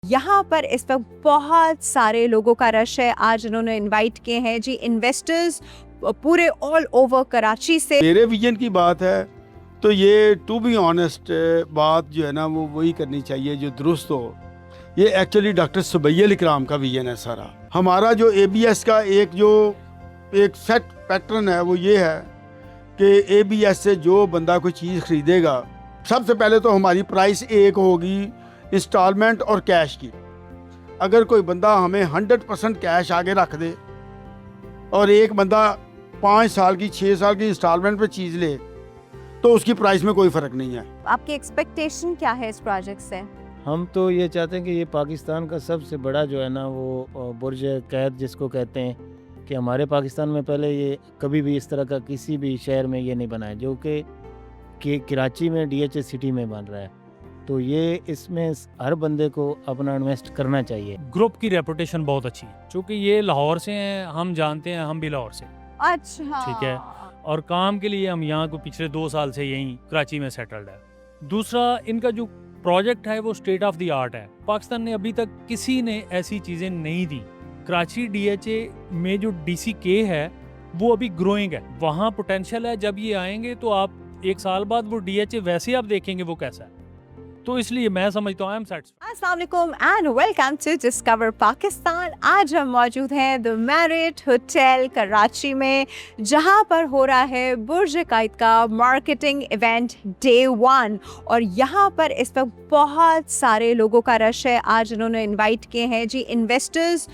यहाँ पर इस वक्त बहुत सारे लोगों का रश है। आज उन्होंने इनवाइट किए हैं जी इन्वेस्टर्स पूरे ऑल ओवर कराची से। मेरे विजन की बात है तो ये टू बी ऑनेस्ट बात जो है ना वो वही करनी चाहिए जो दुरुस्त हो। ये एक्चुअली डॉक्टर सुबैयल इकराम का विजन है सारा। हमारा जो ABS का एक सेट पैटर्न है वो ये है कि ABS से जो बंदा कोई चीज़ खरीदेगा, सबसे पहले तो हमारी प्राइस एक होगी इंस्टॉलमेंट और कैश की। अगर कोई बंदा हमें 100% कैश आगे रख दे और एक बंदा 5 साल की 6 साल की इंस्टॉलमेंट पे चीज़ ले तो उसकी प्राइस में कोई फ़र्क नहीं है। आपकी एक्सपेक्टेशन क्या है इस प्रोजेक्ट से? हम तो ये चाहते हैं कि ये पाकिस्तान का सबसे बड़ा जो है ना वो बुर्ज कैद जिसको कहते हैं, कि हमारे पाकिस्तान में पहले ये कभी भी इस तरह का किसी भी शहर में ये नहीं बना है, जो कि कराची में DHA सिटी में बन रहा है। तो ये इसमें हर बंदे को अपना इन्वेस्ट करना चाहिए। ग्रुप की रेपुटेशन बहुत अच्छी है, चूँकि ये लाहौर से हैं, हम जानते हैं, हम भी लाहौर से। अच्छा, ठीक है। और काम के लिए हम यहाँ को पिछले 2 साल से यहीं कराची में सेटल्ड है। दूसरा, इनका जो प्रोजेक्ट है वो स्टेट ऑफ द आर्ट है। पाकिस्तान ने अभी तक किसी ने ऐसी चीज़ें नहीं दी। कराची DHA में जो DCK है वो अभी ग्रोइंग है, वहाँ पोटेंशियल है। जब ये आएंगे तो आप 1 साल बाद वो DHA वैसे आप देखेंगे वो कैसा है। तो इसलिए मैं समझता हूँ आई एम सैटिस्फाइड। अस्सलाम वालेकुम and welcome to Discover Pakistan. आज हम मौजूद हैं द मैरिट होटल कराची में, जहां पर हो रहा है बुर्ज कायद का मार्केटिंग इवेंट डे 1 और यहां पर इस वक्त बहुत सारे लोगों का रश है। आज उन्होंने इनवाइट किए हैं जी इन्वेस्टर्स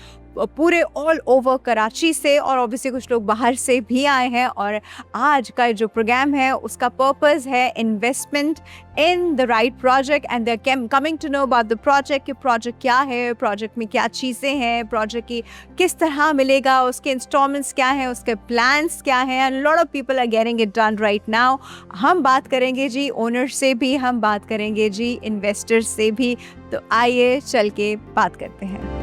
पूरे ऑल ओवर कराची से और ऑब्वियसली कुछ लोग बाहर से भी आए हैं। और आज का जो प्रोग्राम है उसका पर्पस है investment in the right project and they are coming to know about the project कि प्रोजेक्ट क्या है, प्रोजेक्ट में क्या चीज़ें हैं, प्रोजेक्ट की किस तरह मिलेगा, उसके इंस्टॉलमेंट्स क्या हैं, उसके प्लान्स क्या हैं। And lot of people are getting it done right now. हम बात करेंगे जी ओनर से भी, हम बात करेंगे जी इन्वेस्टर से भी। तो आइए चल के बात करते हैं।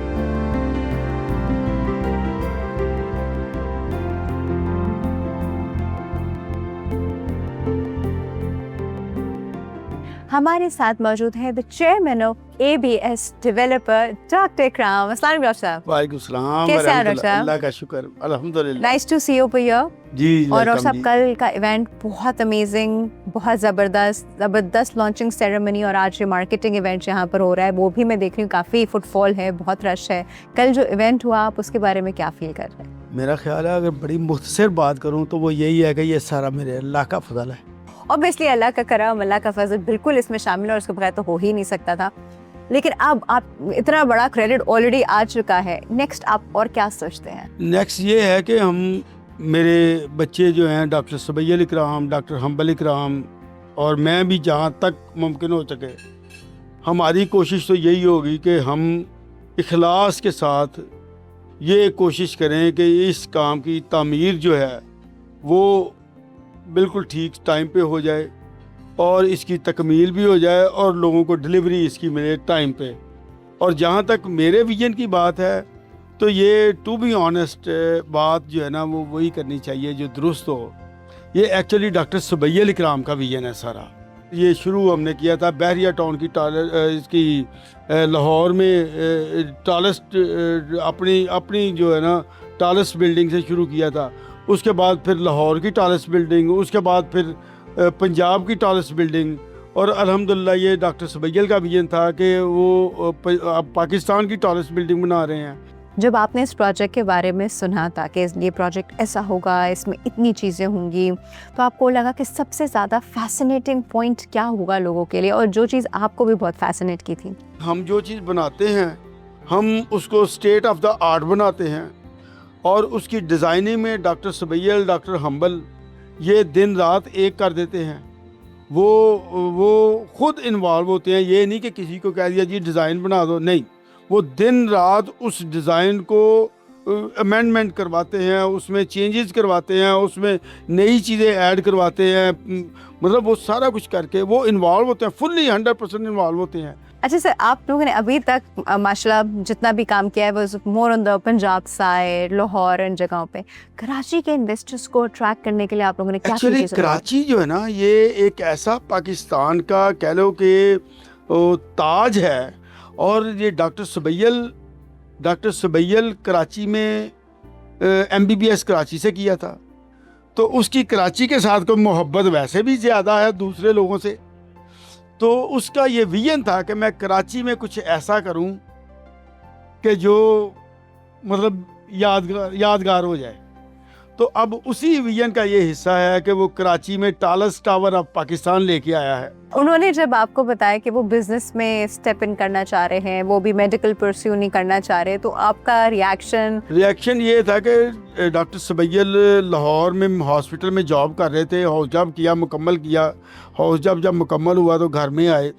हमारे साथ मौजूद है the chairman of ABS developer doctor इकराम। अस्सलाम वालेकुम डॉक्टर साहब। वालेकुम सलाम। कैसे हैं डॉक्टर साहब? अल्लाह का शुक्र, अल्हम्दुलिल्लाह। नाइस टू सी यू भैया। जी और welcome सब जी। कल का इवेंट बहुत अमेजिंग, बहुत ज़बरदस्त लॉन्चिंग सेरेमनी और आज जो मार्केटिंग इवेंट यहाँ पर हो रहा है वो भी मैं देख रही हूँ काफ़ी फुटफॉल है, बहुत रश है। कल जो इवेंट हुआ आप उसके बारे में क्या फील कर रहे हैं? मेरा ख्याल है अगर बड़ी मुख्तसर बात करूँ तो वो यही है कि ये सारा मेरे अल्लाह का फजल है। ऑब्वियसली अल्लाह का करम, अल्लाह का फजल बिल्कुल इसमें शामिल है और उसके बगैर तो हो ही नहीं सकता था। लेकिन अब आप इतना बड़ा क्रेडिट ऑलरेडी आ चुका है, नेक्स्ट आप और क्या सोचते हैं? नेक्स्ट ये है कि हम मेरे बच्चे जो हैं डॉक्टर सुबैयल इकराम, डॉक्टर हम्बल इकराम और मैं भी जहाँ तक मुमकिन हो सके हमारी कोशिश तो यही होगी कि हम इखलास के साथ ये कोशिश करें कि इस काम की तामीर जो है वो बिल्कुल ठीक टाइम पे हो जाए और इसकी तकमील भी हो जाए और लोगों को डिलीवरी इसकी मिले टाइम पे। और जहाँ तक मेरे विजन की बात है तो ये टू बी ऑनेस्ट बात जो है ना वो वही करनी चाहिए जो दुरुस्त हो। ये एक्चुअली डॉक्टर सुबैयल इकराम का विजन है सारा। ये शुरू हमने किया था बहरिया टाउन की इसकी लाहौर में टॉलेस्ट अपनी जो है ना टॉलेस्ट बिल्डिंग से शुरू किया था। उसके बाद फिर लाहौर की टॉलेस्ट बिल्डिंग, उसके बाद फिर पंजाब की टॉलेस्ट बिल्डिंग और अल्हम्दुलिल्लाह ये डॉक्टर सुबैयल का विजन था कि वो पाकिस्तान की टॉलेस्ट बिल्डिंग बना रहे हैं। जब आपने इस प्रोजेक्ट के बारे में सुना था कि ये प्रोजेक्ट ऐसा होगा, इसमें इतनी चीज़ें होंगी, तो आपको लगा कि सबसे ज़्यादा फैसिनेटिंग पॉइंट क्या होगा लोगों के लिए और जो चीज़ आपको भी बहुत फैसिनेट की थी? हम जो चीज़ बनाते हैं हम उसको स्टेट ऑफ द आर्ट बनाते हैं और उसकी डिज़ाइनिंग में डॉक्टर सुबैयल, डॉक्टर हम्बल ये दिन रात एक कर देते हैं। वो खुद इन्वॉल्व होते हैं। ये नहीं कि किसी को कह दिया जी डिज़ाइन बना दो, नहीं, वो दिन रात उस डिज़ाइन को अमेंडमेंट करवाते हैं, उसमें चेंजेस करवाते हैं, उसमें नई चीज़ें ऐड करवाते हैं। मतलब वो सारा कुछ करके वो इन्वॉल्व होते हैं, फुल्ली 100% इन्वॉल्व होते हैं। अच्छा सर, आप लोगों ने अभी तक माशाल्लाह जितना भी काम किया है वो more on the Punjab side, Lahore इन जगहों पे। कराची के इन्वेस्टर्स को अट्रैक्ट करने के लिए आप लोगों ने क्या एक्चुअली कराची जो है ना ये एक ऐसा पाकिस्तान का कह लो कि ताज है और ये डॉक्टर सुबैयल कराची में MBBS कराची से किया था, तो उसकी कराची के साथ कोई मोहब्बत वैसे भी ज़्यादा है दूसरे लोगों से, तो उसका ये विजन था कि मैं कराची में कुछ ऐसा करूं कि जो मतलब यादगार हो जाए। तो अब उसी विजन का ये हिस्सा है कि वो कराची में टालेस्ट टावर ऑफ पाकिस्तान लेके आया है। उन्होंने जब आपको बताया कि वो बिजनेस में स्टेप इन करना चाह रहे हैं, वो भी मेडिकल परस्यू नहीं करना चाह रहे, तो आपका रिएक्शन ये था कि डॉक्टर सुबैयल लाहौर में हॉस्पिटल में जॉब कर रहे थे, हाउस जॉब किया, मुकम्मल किया। हाउस जॉब जब मुकम्मल हुआ तो घर में आए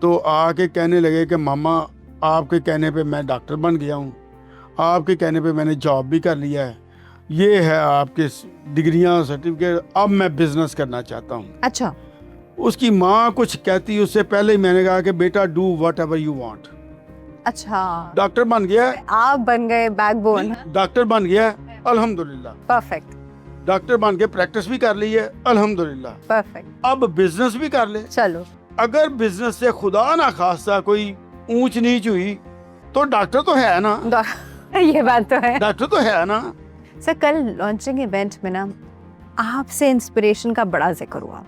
तो आके कहने लगे कि मामा आपके कहने पे मैं डॉक्टर बन गया हूँ, आपके कहने पे मैंने जॉब भी कर लिया है, ये है आपके डिग्रियाँ सर्टिफिकेट, अब मैं बिजनेस करना चाहता हूँ। अच्छा, उसकी माँ कुछ कहती उससे पहले ही मैंने कहा कि बेटा do what ever you want. अच्छा, डॉक्टर बन गया, आप बन गए बैकबोन। डॉक्टर बन गया अल्हम्दुलिल्लाह, परफेक्ट, डॉक्टर बन के प्रैक्टिस भी कर ली है अल्हम्दुलिल्लाह, परफेक्ट। अब बिजनेस भी कर ले। चलो, अगर बिजनेस से खुदा ना खास्ता कोई ऊंच नीच हुई तो डॉक्टर तो है ना, ये बात तो है। डॉक्टर तो है ना। सर, कल लॉन्चिंग इवेंट में ना आपसे इंस्पिरेशन का बड़ा जिक्र हुआ।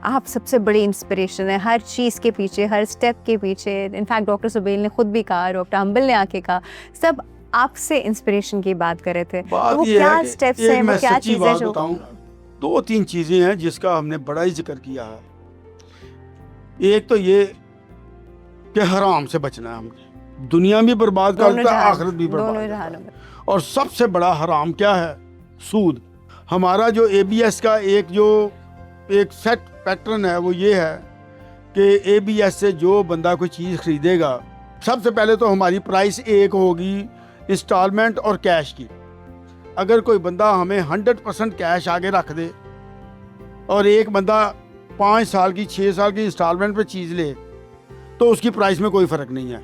आप सबसे बड़ी इंस्पिरेशन है हर चीज़ के पीछे, हर स्टेप के पीछे। इनफैक्ट डॉक्टर सुबैल ने खुद भी कहा, डॉक्टर हम्बल ने आके कहा, सब आपसे इंस्पिरेशन की बात कर रहे थे। तो वो क्या स्टेप्स हैं, वो क्या चीज़ें जो बताऊं, 2-3 चीज़ें हैं जिसका हमने बड़ा ही जिक्र किया है। एक तो ये कि हराम से बचना है, हमने दुनिया भी बर्बाद करता है, आखिरत भी बर्बाद करता है। और सबसे बड़ा हराम क्या है? सूद। हमारा जो ABS का एक सेट पैटर्न है वो ये है कि ABS से जो बंदा कोई चीज़ खरीदेगा, सबसे पहले तो हमारी प्राइस एक होगी इंस्टॉलमेंट और कैश की। अगर कोई बंदा हमें 100% कैश आगे रख दे और एक बंदा 5 साल की 6 साल की इंस्टॉलमेंट पे चीज़ ले तो उसकी प्राइस में कोई फ़र्क नहीं है।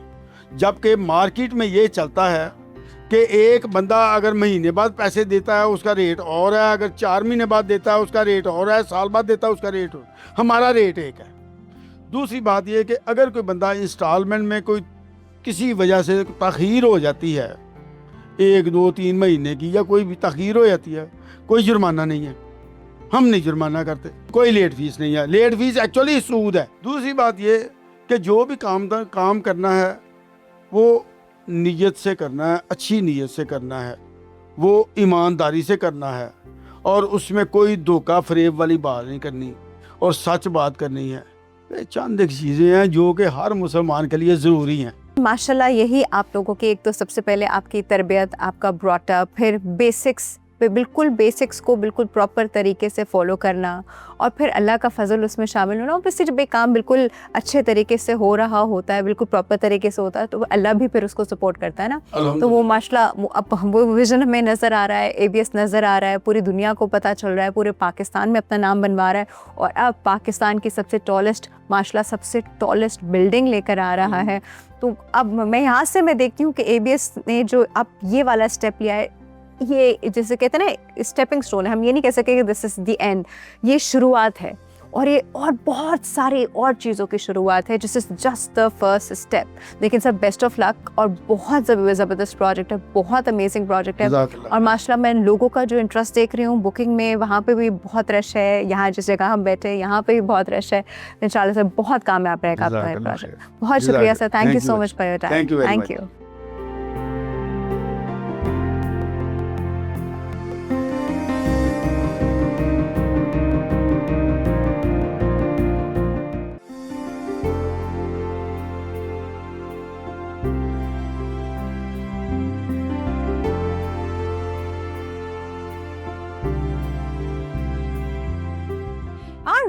जबकि मार्केट में ये चलता है कि एक बंदा अगर महीने बाद पैसे देता है उसका रेट और है, अगर 4 महीने बाद देता है उसका रेट और है, साल बाद देता है उसका रेट और, हमारा रेट एक है। दूसरी बात यह कि अगर कोई बंदा इंस्टॉलमेंट में कोई किसी वजह से तख़ीर हो जाती है, 1, 2, 3 महीने की या कोई भी तख़ीर हो जाती है, कोई जुर्माना नहीं है, हम नहीं जुर्माना करते, कोई लेट फीस नहीं है। लेट फीस एक्चुअली सूद है। दूसरी बात ये कि जो भी काम करना है वो नीयत से करना है, अच्छी नीयत से करना है, वो ईमानदारी से करना है और उसमें कोई धोखा फरेब वाली बात नहीं करनी और सच बात करनी है। ये चंद एक चीज़ें हैं जो कि हर मुसलमान के लिए ज़रूरी हैं। माशाल्लाह, यही आप लोगों की, एक तो सबसे पहले आपकी तरबियत, आपका ब्रॉटअप, फिर बेसिक्स पे बिल्कुल बेसिक्स को बिल्कुल प्रॉपर तरीके से फॉलो करना और फिर अल्लाह का फजल उसमें शामिल होना। ऑब्वियसली जब एक काम बिल्कुल अच्छे तरीके से हो रहा होता है, बिल्कुल प्रॉपर तरीके से होता है, तो अल्लाह भी फिर उसको सपोर्ट करता है ना। तो वो माशाल्लाह अब वो विजन हमें नज़र आ रहा है, ABS नज़र आ रहा है, पूरी दुनिया को पता चल रहा है, पूरे पाकिस्तान में अपना नाम बनवा रहा है और अब पाकिस्तान की सबसे टॉलेस्ट बिल्डिंग लेकर आ रहा है। तो अब मैं यहाँ से मैं देखती हूँ कि ABS ने जो अब ये वाला स्टेप लिया है, ये जैसे कहते हैं ना स्टेपिंग स्टोन है। हम ये नहीं कह सकते कि दिस इज़ द एंड, ये शुरुआत है और ये और बहुत सारे और चीज़ों की शुरुआत है। This is just the first step. लेकिन सर, बेस्ट ऑफ लक और बहुत ज़बरदस्त प्रोजेक्ट है, बहुत अमेजिंग प्रोजेक्ट है। और माशाल्लाह मैं लोगों का जो इंटरेस्ट देख रही हूँ बुकिंग में, वहाँ पे भी बहुत रश है, यहाँ जिस जगह हम बैठे यहाँ पे भी बहुत रश है। इंशाल्लाह से बहुत कामयाब रहेगा आपका प्रोजेक्ट। बहुत शुक्रिया sir, thank you so much for your time. Thank you.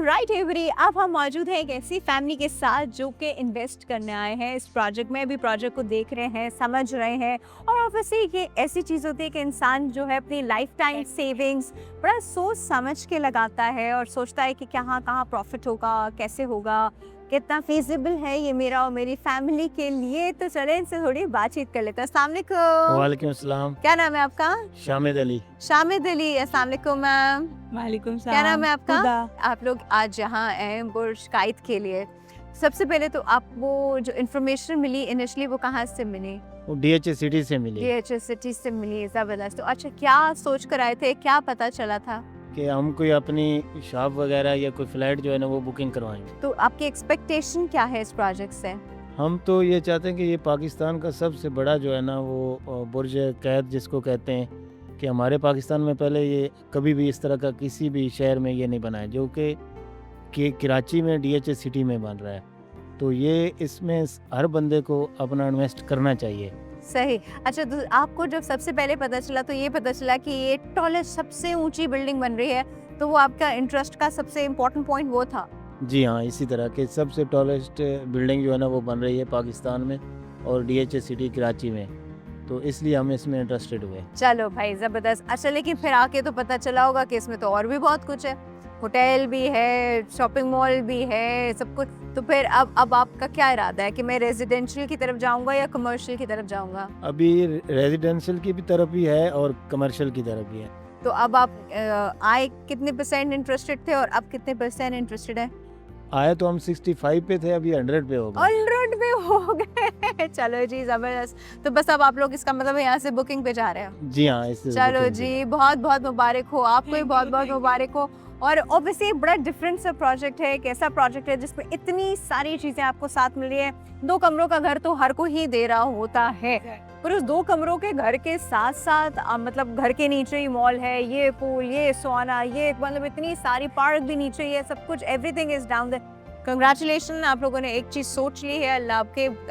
Right every, अब हम मौजूद हैं एक ऐसी फैमिली के साथ जो कि इन्वेस्ट करने आए हैं इस प्रोजेक्ट में, भी प्रोजेक्ट को देख रहे हैं, समझ रहे हैं। और ऑब्वियसली ये ऐसी चीज़ होती है कि इंसान जो है अपनी लाइफ टाइम सेविंग्स बड़ा सोच समझ के लगाता है और सोचता है कि कहाँ प्रॉफिट होगा, कैसे होगा, कितना फीजिबल है ये मेरा और मेरी फैमिली के लिए। तो चले इनसे थोड़ी बातचीत कर लेते हैं। अस्सलाम वालेकुम। वालेकुम अस्सलाम। क्या नाम है आपका? शामिद अली। शामिद अली, अस्सलाम वालेकुम मैम। वालेकुम सलाम। क्या नाम है आपका? खुदा। आप लोग आज यहाँ आए बुर्ज कायद के लिए, सबसे पहले तो आप वो जो इन्फॉर्मेशन मिली इनिशियली वो कहाँ से मिली? वो DHA सिटी से मिली DHS सिटी से मिली, ज़बरदस्त। तो अच्छा क्या सोच कर आए थे, क्या पता चला था? कि हम कोई अपनी शॉप वगैरह या कोई फ्लैट जो है ना वो बुकिंग करवाएंगे। तो आपकी एक्सपेक्टेशन क्या है इस प्रोजेक्ट से? हम तो ये चाहते हैं कि ये पाकिस्तान का सबसे बड़ा जो है ना वो बुर्ज कैद जिसको कहते हैं, कि हमारे पाकिस्तान में पहले ये कभी भी इस तरह का किसी भी शहर में ये नहीं बना है, जो कि कराची में DHA सिटी में बन रहा है। तो ये इसमें हर बंदे को अपना इन्वेस्ट करना चाहिए। सही। अच्छा, तो आपको जब सबसे पहले पता चला तो ये पता चला कि ये टॉलेस्ट सबसे ऊंची बिल्डिंग बन रही है, तो वो आपका इंटरेस्ट का सबसे इम्पोर्टेंट पॉइंट वो था? जी हाँ, इसी तरह के सबसे टॉलेस्ट बिल्डिंग जो है ना वो बन रही है पाकिस्तान में और DHA सिटी कराची में, तो इसलिए हम इसमें इंटरेस्टेड हुए। चलो भाई, ज़बरदस्त। अच्छा, लेकिन फिर आके तो पता चला होगा कि इसमें तो और भी बहुत कुछ है, होटल भी है, शॉपिंग मॉल भी है, सब कुछ। तो फिर अब आपका क्या इरादा है कि मैं रेजिडेंशियल की तरफ जाऊंगा या कमर्शियल की तरफ जाऊंगा? अभी रेजिडेंशियल की भी तरफ भी है और कमर्शियल की तरफ भी है। तो अब आप आए कितने % इंटरेस्टेड थे और अब कितने % इंटरेस्टेड है? आए तो हम 65 पे थे, अभी 100 पे हो गए। 100 पे हो गए। चलो जी, ज़बरदस्त। तो बस अब आप लोग इसका मतलब यहाँ से बुकिंग पे जा रहे हो? जी हाँ, इससे चलो बुकिंग जी, बहुत बहुत मुबारक हो, आपको भी बहुत बहुत मुबारक हो। और ऑब्वियसली बड़ा डिफरेंट सा प्रोजेक्ट है, एक ऐसा प्रोजेक्ट है जिसमें इतनी सारी चीज़ें आपको साथ मिल रही है। 2 कमरों का घर तो हर कोई ही दे रहा होता है, पर उस 2 कमरों के घर के साथ साथ मतलब घर के नीचे ही मॉल है, ये पूल, ये सोना, ये मतलब इतनी सारी पार्क भी नीचे ही है, सब कुछ, everything is down there. Congratulation, आप लोगों ने एक चीज़ सोच ली है। अल्लाह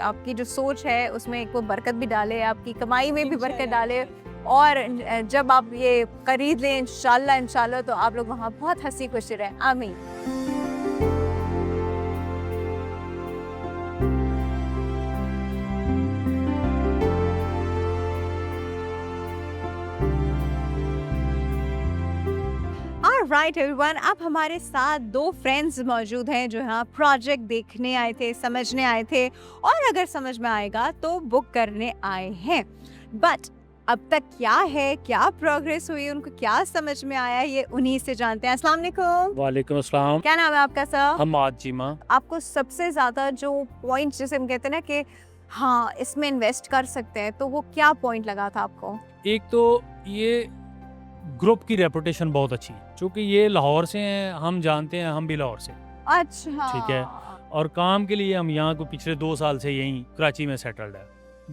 आपकी जो सोच है उसमें एक वो बरकत भी डाले, आपकी कमाई में भी बरकत डाले, और जब आप ये खरीद लें इंशाल्लाह तो आप लोग वहाँ बहुत हंसी खुशी रहें। आमीन। राइट एवरीवन, अब हमारे साथ 2 फ्रेंड्स मौजूद हैं जो यहाँ प्रोजेक्ट देखने आए थे, समझने आए थे, और अगर समझ में आएगा तो बुक करने आए हैं। बट अब तक क्या है, क्या प्रोग्रेस हुई, उनको क्या समझ में आया, ये उन्हीं से जानते हैं। अस्सलाम वालेकुम। वालेकुम अस्सलाम। क्या नाम है आपका सर? हमाद जीमा। आपको सबसे ज्यादा जो पॉइंट जिसे हम कहते हैं ना कि हाँ इसमें इन्वेस्ट कर सकते हैं, तो वो क्या पॉइंट लगा था आपको? एक तो ये ग्रुप की रेपुटेशन बहुत अच्छी है, क्योंकि ये लाहौर से हैं, हम जानते हैं, हम भी लाहौर से। अच्छा, ठीक है। और काम के लिए हम यहाँ को पिछले 2 साल से यहीं कराची में सेटल्ड है।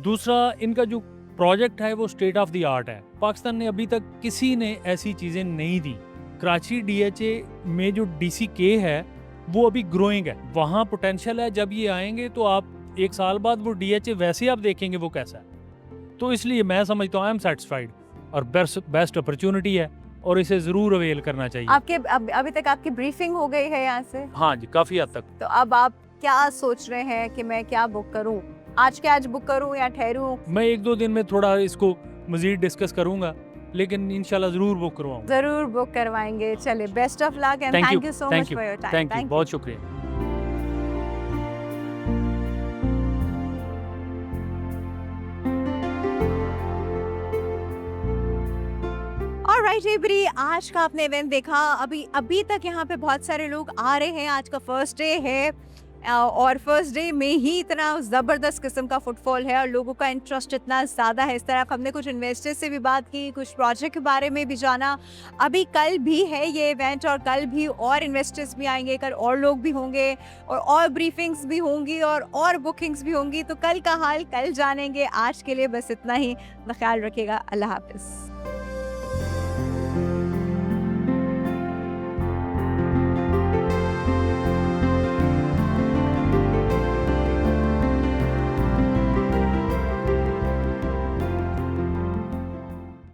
दूसरा, इनका जो प्रोजेक्ट है वो स्टेट ऑफ द आर्ट है। पाकिस्तान ने अभी तक किसी ने ऐसी चीज़ें नहीं दी। कराची DHA में जो DCK है वो अभी ग्रोइंग है, वहाँ पोटेंशियल है। जब ये आएंगे तो आप 1 साल बाद वो DHA वैसे आप देखेंगे वो कैसा है। तो इसलिए मैं समझता हूँ आई एम सेटिस्फाइड, और बेस्ट अपॉर्चुनिटी है और इसे ज़रूर अवेल करना चाहिए। आपके अभी तक आपकी ब्रीफिंग हो गई है यहाँ से? हाँ जी, काफ़ी हद तक। तो अब आप क्या सोच रहे हैं कि मैं क्या बुक करूँ? आज के आज बुक करूँ या ठहरूँ? मैं 1-2 दिन में थोड़ा इसको मज़ीद डिस्कस करूँगा, लेकिन इंशाल्लाह ज़रूर बुक करवाऊँगा। ज़रूर बुक करवाएंगे। चलिए, best of luck and thank you so much for your time. Thank you, बहुत शुक्रिया। ऑलराइट एवरी, आज का आपने इवेंट देखा। अभी तक यहाँ पे बहुत सारे लोग आ रहे हैं। आज का फर्स्ट डे है और फर्स्ट डे में ही इतना ज़बरदस्त किस्म का फुटफॉल है और लोगों का इंटरेस्ट इतना ज़्यादा है। इस तरह हमने कुछ इन्वेस्टर्स से भी बात की, कुछ प्रोजेक्ट के बारे में भी जाना। अभी कल भी है ये इवेंट और कल भी और इन्वेस्टर्स भी आएंगे, कल और लोग भी होंगे और ब्रीफिंग्स भी होंगी और बुकिंग्स भी होंगी। तो कल का हाल कल जानेंगे। आज के लिए बस इतना ही। ख्याल रखिएगा। अल्लाह हाफिज़।